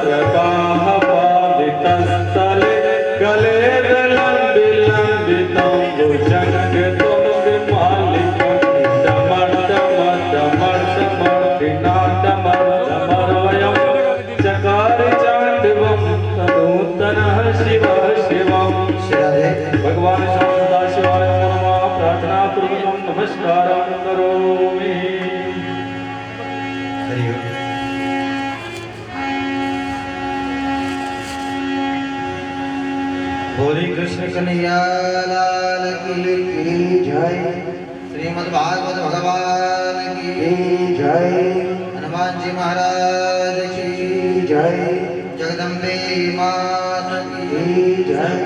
प्रकाहपादितस्थले कलेदलम्बितं भुजङ्गं विमालिकं डमर्डमर्डमर्डमर्दिनाडमर्डमर्वयं चकार चाण्डवं तनूतनः शिवः शिवम्। भगवान सदाशिवाय नमः। प्रार्थना पूर्वकं नमस्कारं करोमि। बोली कृष्ण कन्हैया लाल की जय। श्रीमद् भागवत भगवान की जय। हनुमान जी महाराज की जय। जगदम्बे माता की जय।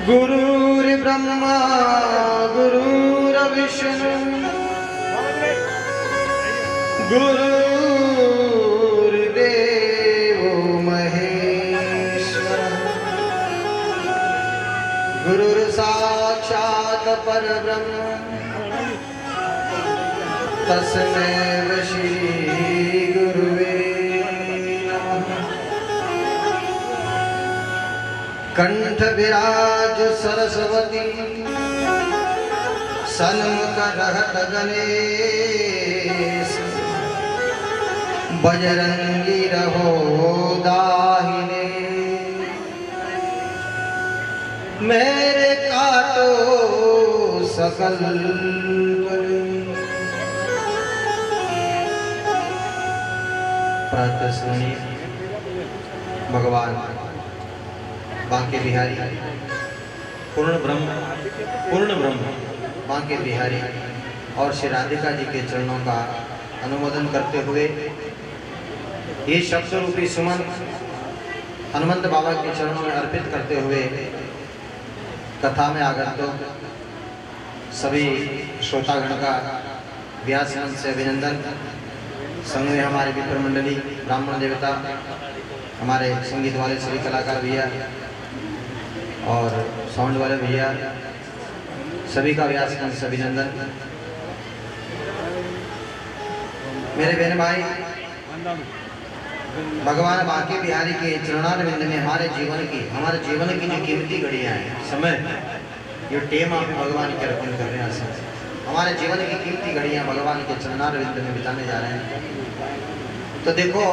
गुरुर्ब्रह्मा गुरुर्विष्णु गुरुर्देवो महेश्वर गुरुर्साक्षात् परब्रह्म तस्मै श्री गुरुवे नमः। कंठ विराज सरस्वती सन्मुख रहत गणेश बजरंगी रहो दाहिने मेरे काटो सकल प्रातः सुनिए भगवान बांके बिहारी पूर्ण ब्रह्म बांके बिहारी और श्री राधिका जी के चरणों का अनुमोदन करते हुए ये शब्द रूपी सुमन हनुमंत बाबा के चरणों में अर्पित करते हुए कथा में आगंतुक सभी श्रोतागण का व्यास मंच से अभिनंदन। संग में हमारे विप्र मंडली, ब्राह्मण देवता, हमारे संगीत वाले सभी कलाकार भैया और साउंड वाले भैया, सभी का व्यास मंच से अभिनंदन। मेरे बहन भाई, भगवान बांके बिहारी के चरणारविंद में हमारे जीवन की जो कीमती घड़ियां हैं, समय ये टेम आप भगवान के अर्पण कर रहे हैं। हमारे जीवन की कीमती घड़ियां भगवान के चरणारविंद में बिताने जा रहे हैं। तो देखो,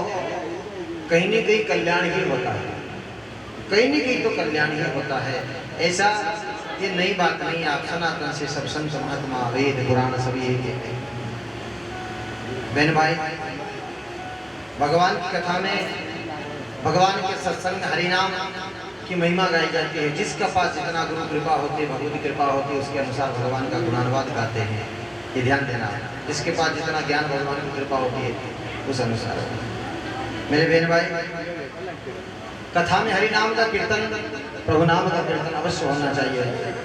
कहीं न कहीं कल्याण ही होता है, कहीं न कहीं तो कल्याण ही होता है। ऐसा ये नई बात नहीं। आप सनातन से सब संत महात्मा वेद पुराण सभी यही कहते हैं। बहन भाई, भगवान की कथा में, भगवान के सत्संग में हरिनाम की महिमा गाई जाती है। जिसके पास जितना गुरु कृपा होती है, भगवती कृपा होती है, उसके अनुसार भगवान का गुणानुवाद गाते हैं। ये ध्यान देना। जिसके पास जितना ज्ञान भगवान की कृपा होती है उस अनुसार। मेरे बहन भाई, कथा में हरिनाम का कीर्तन, प्रभु नाम का कीर्तन अवश्य होना चाहिए।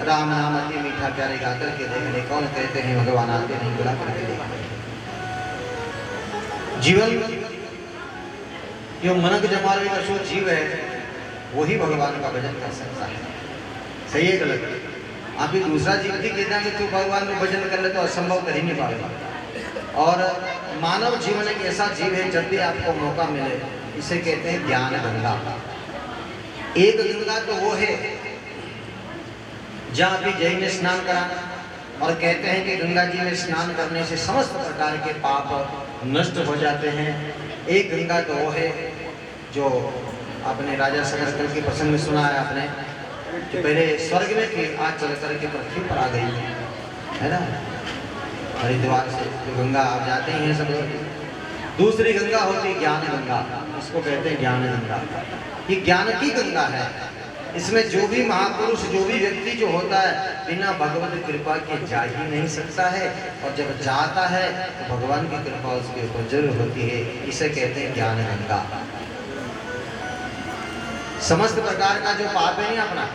राम नाम अति मीठा प्यारे गा करके देखने, कौन कहते हैं भगवान आते नहीं, बुला करके देखने। जीवन जो मनक जमावे का जो जीव है वही भगवान का भजन कर सकता है। सही है गलत? आप भी दूसरा जीव भी कहते हैं कि तू भगवान का भजन कर ले तो असंभव कर ही नहीं पाएगा। और मानव जीवन एक ऐसा जीव है, जब भी आपको मौका मिले, इसे कहते हैं ज्ञान गंगा। एक गंगा तो वो है जहाँ भी जैन ने स्नान करा, और कहते हैं कि गंगा जी में स्नान करने से समस्त प्रकार के पाप नष्ट हो जाते हैं। एक गंगा तो वो है जो आपने राजा सकरकल के प्रसंग में सुना है आपने, जो पहले स्वर्ग में थी, आज चल करके पृथ्वी पर आ गई है ना। हरिद्वार से जो गंगा आप जाते ही हैं सब। दूसरी गंगा होती है ज्ञान गंगा, इसको कहते हैं ज्ञान गंगा। ये ज्ञान की गंगा है। इसमें जो भी महापुरुष, जो भी व्यक्ति जो होता है, बिना भगवत कृपा के जा ही नहीं सकता है, और जब जाता है तो भगवान की कृपा उसके ऊपर जरूर होती है। इसे कहते हैं ज्ञान गंगा। समस्त प्रकार का जो पाप है नहीं अपना,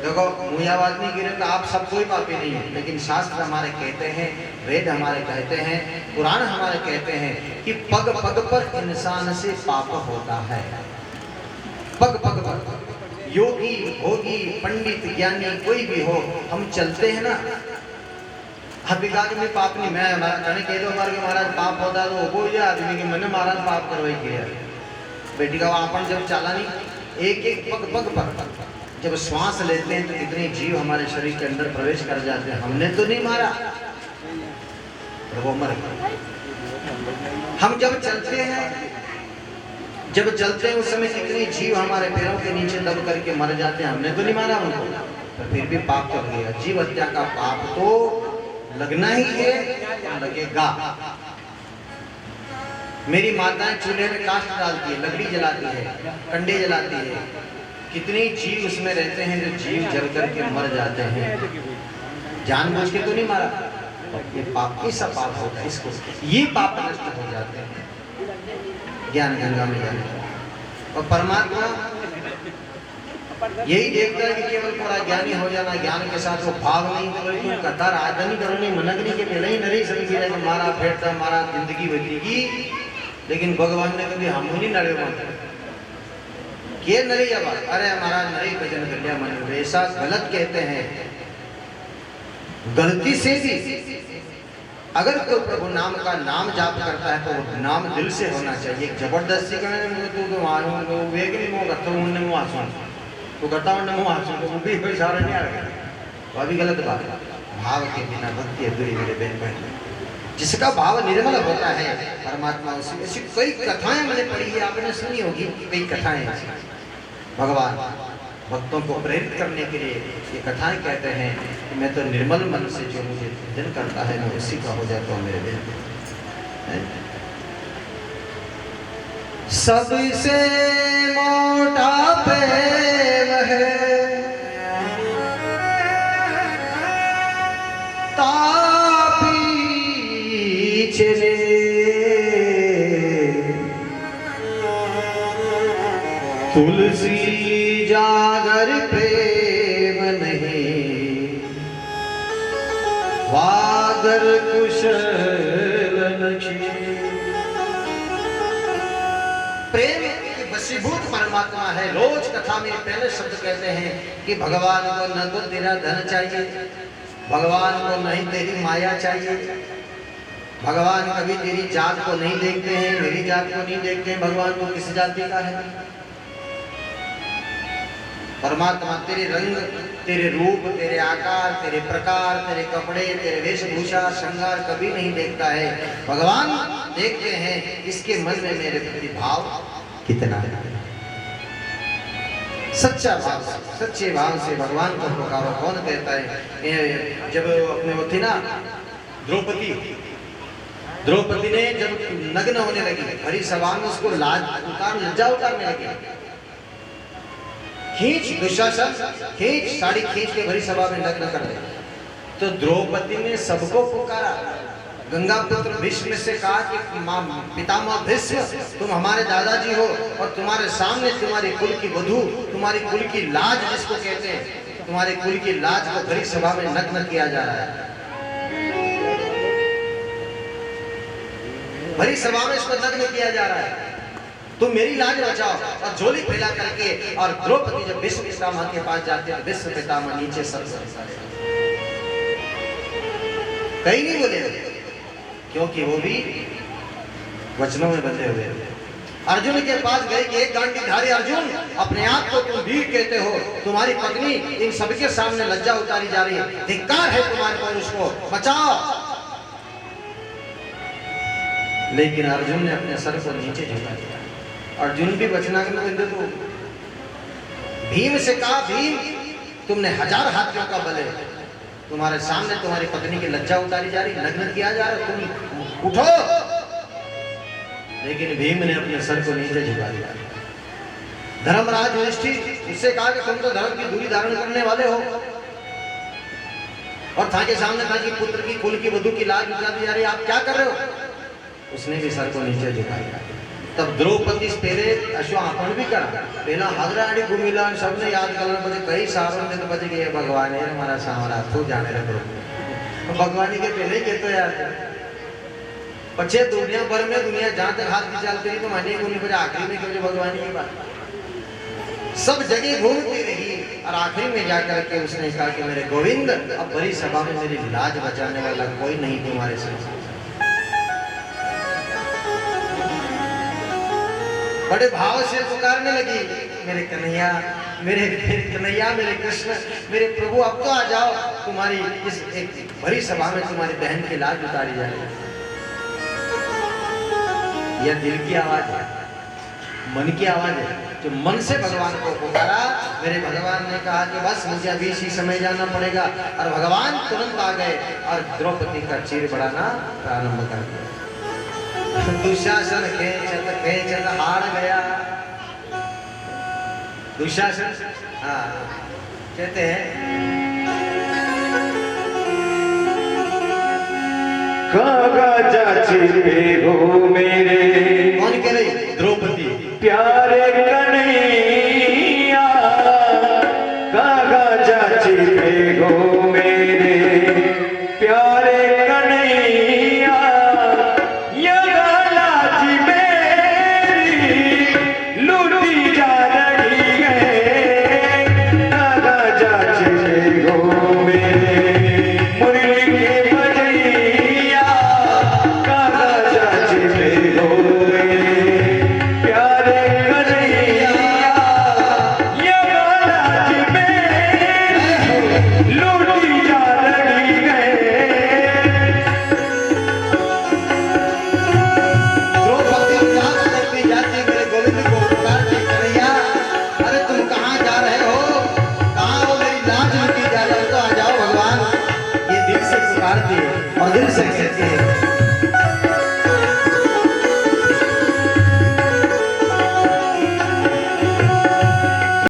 देखो मुयावाद नहीं गिरे तो आप सब कोई पापी नहीं है, लेकिन शास्त्र हमारे कहते हैं, वेद हमारे कहते हैं, पुराण हमारे कहते हैं कि पग पग पर इंसान से पाप होता है। पग पग पर, योगी भोगी पंडित ज्ञानी कोई भी हो, हम चलते हैं ना, हकीकत में पाप नहीं। मैं जाने कह दो महाराज पाप होता तो वो ये आदमी के मैंने महाराज पाप करवाई किया बेटी का अपन जब चाला नहीं एक एक पग पग पर जब श्वास लेते हैं तो कितने जीव हमारे शरीर के अंदर प्रवेश कर जाते हैं। हमने तो नहीं मारा पर वो मर गए। हम जब चलते हैं उस समय कितने जीव हमारे पैरों के नीचे दब करके मर जाते हैं। हमने तो नहीं मारा उनको, पर फिर भी पाप कर गया। जीव हत्या का पाप तो लगना ही है, लगेगा। मेरी माताएं चूल्हे में काष्ठ डालती है, लकड़ी जलाती है, कंडे जलाती है। कितने जीव उसमें रहते हैं जो जीव जल करके मर जाते हैं। जानबूझ के तो नहीं मारा, ये पाप ऐसा पाप होता है, इसको ये पाप नष्ट हो जाते हैं ज्ञान गंगा में जाने। और परमात्मा यही देखता है कि केवल थोड़ा ज्ञानी हो जाना, ज्ञान के साथ वो भाव नहीं करो कथा राजधानी करो मनगनी के पहले ही नरी समझी जाए मारा फेरता मारा जिंदगी बचेगी। लेकिन भगवान ने कभी हम नहीं नरे मानते के नरी अब अरे हमारा नरी भजन कर लिया मन, ऐसा गलत कहते हैं। गलती से भी अगर कोई प्रभु नाम का नाम जाप करता है तो वो नाम दिल से होना चाहिए। जबरदस्ती करने तो मारूं तो वेग नहीं मो करता हूं ने मो आसमान तो करता हूं ने मो आसमान तो भी कोई सारा नहीं आ रहा, वो भी गलत बात है। भाव के बिना भक्ति अधूरी मेरे बहन बहन। जिसका भाव निर्मल होता है परमात्मा उसी। ऐसी कई कथाएं मैंने पढ़ी है, आपने सुनी होगी कई कथाएं। भगवान भक्तों को प्रेरित करने के लिए ये कथाएं कहते हैं कि मैं तो निर्मल मन से जो मुझे भजन करता है मैं उसी का हो जाता हूँ मेरे दिल। सबसे मोटा प्रेम है तापी चले तुलसी जागर प्रेम नहीं वागर कुशल लक्ष्मी। प्रेम के वशीभूत परमात्मा है। रोज कथा में पहले शब्द कहते हैं कि भगवान को न तो तेरा धन चाहिए, भगवान को नहीं तेरी माया चाहिए, भगवान कभी तेरी जात को नहीं देखते हैं, मेरी जात को नहीं देखते हैं, भगवान को किस जाति का है। परमात्मा तेरे रंग, तेरे रूप, तेरे आकार, तेरे प्रकार, तेरे कपड़े, तेरे वेशभूषा श्रृंगार कभी नहीं देखता है। भगवान देखते हैं इसके मन में मेरे प्रति भाव कितना है। सच्चा भाव, सच्चे भाव से भगवान को पुकारो। कौन कहता है? जब अपने वो थी ना द्रौपदी ने जब नग्न होने लगी हरी सभा में, उसको लज्जा उतारने लगी। खींच दुशासन खींच साड़ी खींच के भरी सभा में नग्न कर दे। तो द्रौपदी ने सबको पुकारा। गंगा पुत्र भीष्म से कहा कि पितामह भीष्म तुम हमारे दादाजी हो और तुम्हारे सामने तुम्हारी कुल की वधू, तुम्हारी कुल की लाज जिसको कहते हैं, तुम्हारे कुल की लाज को भरी सभा में नग्न किया जा रहा है। भरी सभा में इसको नग्न किया जा रहा है। तुम मेरी लाज बचाओ। और झोली फैला करके और द्रौपदी जब विश्व पितामह के पास जाते हैं, विश्व पितामह नीचे सर कहीं नहीं बोले, क्योंकि वो भी वचनों में बंधे हुए। अर्जुन के पास गए कि एक गांडीधारी अर्जुन, अपने आप को तुम वीर कहते हो, तुम्हारी पत्नी इन सबके सामने लज्जा उतारी जा रही है, धिक्कार है तुम्हारे पौरुष को, बचाओ। लेकिन अर्जुन ने अपने सर को नीचे झुका दिया। अर्जुन भी बचना के बंदे तो भीम से कहा, भीम तुमने 1000 हाथियों का बल है, तुम्हारे सामने तुम्हारी पत्नी की लज्जा उतारी जा रही, नग्न किया जा रहा, तुम उठो। लेकिन भीम ने अपने सर को नीचे झुका दिया। धर्मराज युधिष्ठिर उससे कहा कि तुम तो धर्म की दूरी धारण करने वाले हो, और था के सामने था कि पुत्र की कुल की वधू की लाज उतार दी जा रही, आप क्या कर रहे हो? उसने भी सर को नीचे झुकाया। तब द्रौपदी पहले अश्वापन भी करा, पहला हगराड़ी घूमिला, सबने याद करना बजे कई सारों ने तो बजे गए भगवान है हमारा सामरा तू जाने लगे। तो भगवान के पहले ही कहते यार पचे दुनिया भर में दुनिया जहाँ तक हाथ की चलती रही तो मानिए को नहीं बजे आखिरी में क्यों भगवान की बात। सब जगह घूमती रही और आखिरी में जाकर के उसने कहा कि मेरे गोविंद, अब बड़ी सभा में मेरी लाज बचाने वाला कोई नहीं तुम्हारे साथ। बड़े भाव से पुकारने लगी, मेरे कन्हैया, मेरे कन्हैया, मेरे कृष्ण, मेरे प्रभु, अब तो आ जाओ, तुम्हारी इस एक बड़ी सभा में तुम्हारी बहन की लाज उतारी जाए। यह दिल की आवाज है, मन की आवाज है, जो मन से भगवान को पुकारा। मेरे भगवान ने कहा कि बस मुझे अभी इसी समय जाना पड़ेगा, और भगवान तुरंत आ गए और द्रौपदी का चीर बढ़ाना प्रारंभ कर दिया। दुशासन खेचत खेचत हार गया। दुशासन, हाँ, कहते हैं कागा चाची बेगो मेरे, कौन कह रही? द्रौपदी। प्यारे कन्हैया, कागा चाची बेगो मेरे, प्यारे कन्हैया, ये लाज मेरी लूटी जा रही है। कागा चाची बेगो मेरे, मुरली के बजैया, कागा चाची बेगो मेरे, प्यारे कन्हैया, ये लाज मेरी लूटी जा रही है। द्रौपदी उदास करती जाती मेरे गोविंद को पुकारती, कन्हैया, अरे तुम कहाँ जा रहे हो? कहाँ हो? मेरी लाज लुटी जा रही हो, तो आ जाओ भगवान। ये दिल से पुकारती है और दिल से कहती है